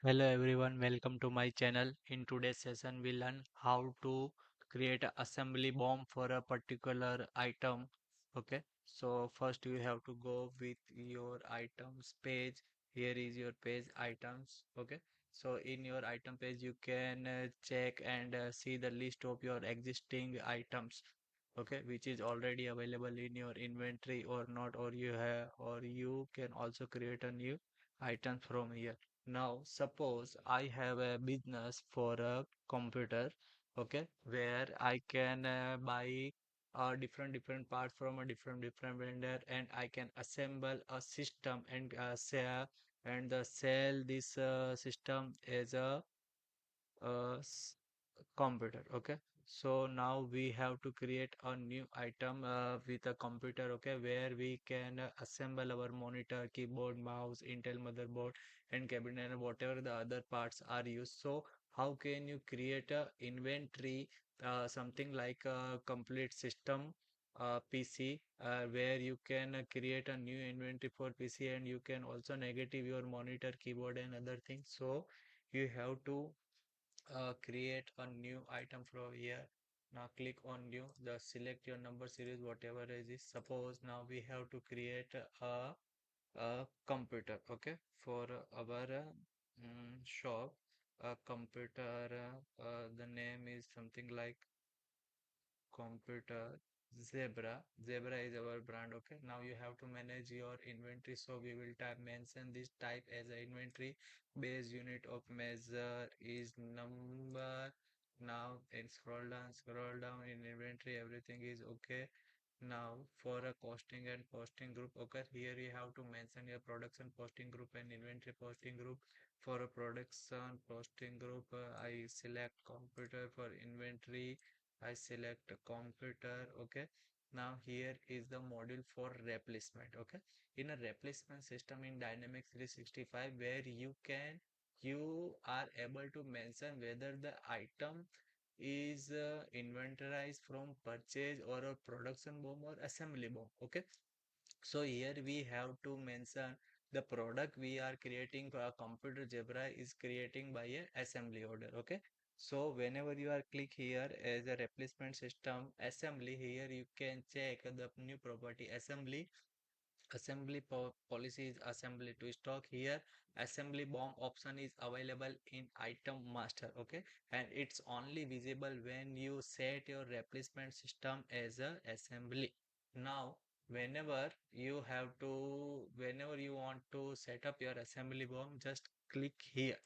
Hello everyone, welcome to my channel. In today's session, we learn how to create a assembly bomb for a particular item. Okay, so first you have to go with your items page. Here is your page items. Okay, so in your item page, you can check and see the list of your existing items. Okay, which is already available in your inventory or not, or you can also create a new item from here. Now, suppose I have a business for a computer, okay, where I can buy different parts from a different vendor, and I can assemble a system and sell this system as a computer. Okay, so now we have to create a new item with a computer, okay, where we can assemble our monitor, keyboard, mouse, Intel motherboard, and cabinet, and whatever the other parts are used. So how can you create a inventory, something like a complete system PC, where you can create a new inventory for PC, and you can also negative your monitor, keyboard, and other things. So you have to create a new item from here. Now click on new, the select your number series, whatever it is. Suppose now we have to create a computer, okay, for our shop. A computer, the name is something like computer Zebra is our brand. Okay, now you have to manage your inventory, so we will type mention this type as a inventory. Base unit of measure is number. Now and scroll down in inventory, everything is okay. Now for a costing and posting group, okay, here you have to mention your production posting group and inventory posting group. For a production posting group, I select computer. For inventory, I select computer. Okay, now here is the module for replacement. Okay, in a replacement system in Dynamics 365, where you are able to mention whether the item is inventorized from purchase or a production bomb or assembly bomb. Okay, so here we have to mention the product we are creating for a computer Zebra is creating by a assembly order. Okay, so whenever you are click here as a replacement system assembly, here you can check the new property assembly. Policy is assembly to stock. Here assembly bomb option is available in item master. Okay, and it's only visible when you set your replacement system as a assembly. Now whenever you want to set up your assembly bomb, just click here.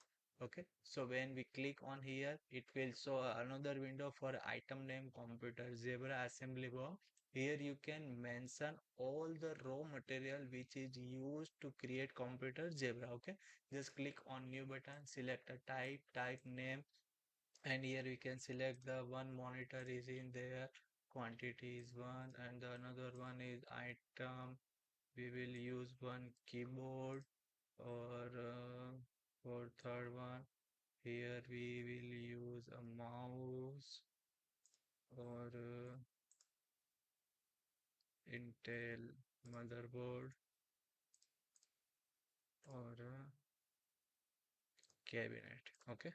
Okay, so when we click on here, it will show another window for item name computer Zebra assembly bomb. Here you can mention all the raw material which is used to create computer Zebra. Okay, just click on new button, select a type name, and here we can select the one monitor is in there, quantity is one, and the another one is item. We will use one keyboard, or for third one, here we will use a mouse, or Intel motherboard, or cabinet. Okay,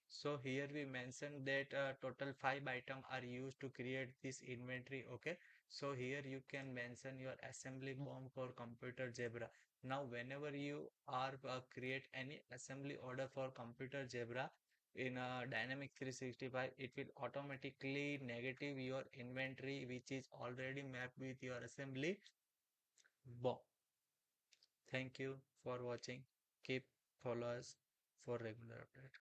so here we mentioned that total 5 items are used to create this inventory. Okay, so here you can mention your assembly bomb for computer Zebra. Now whenever you are create any assembly order for computer Zebra in Dynamics 365, it will automatically negative your inventory which is already mapped with your assembly bomb. Thank you for watching. Keep follow us for regular update.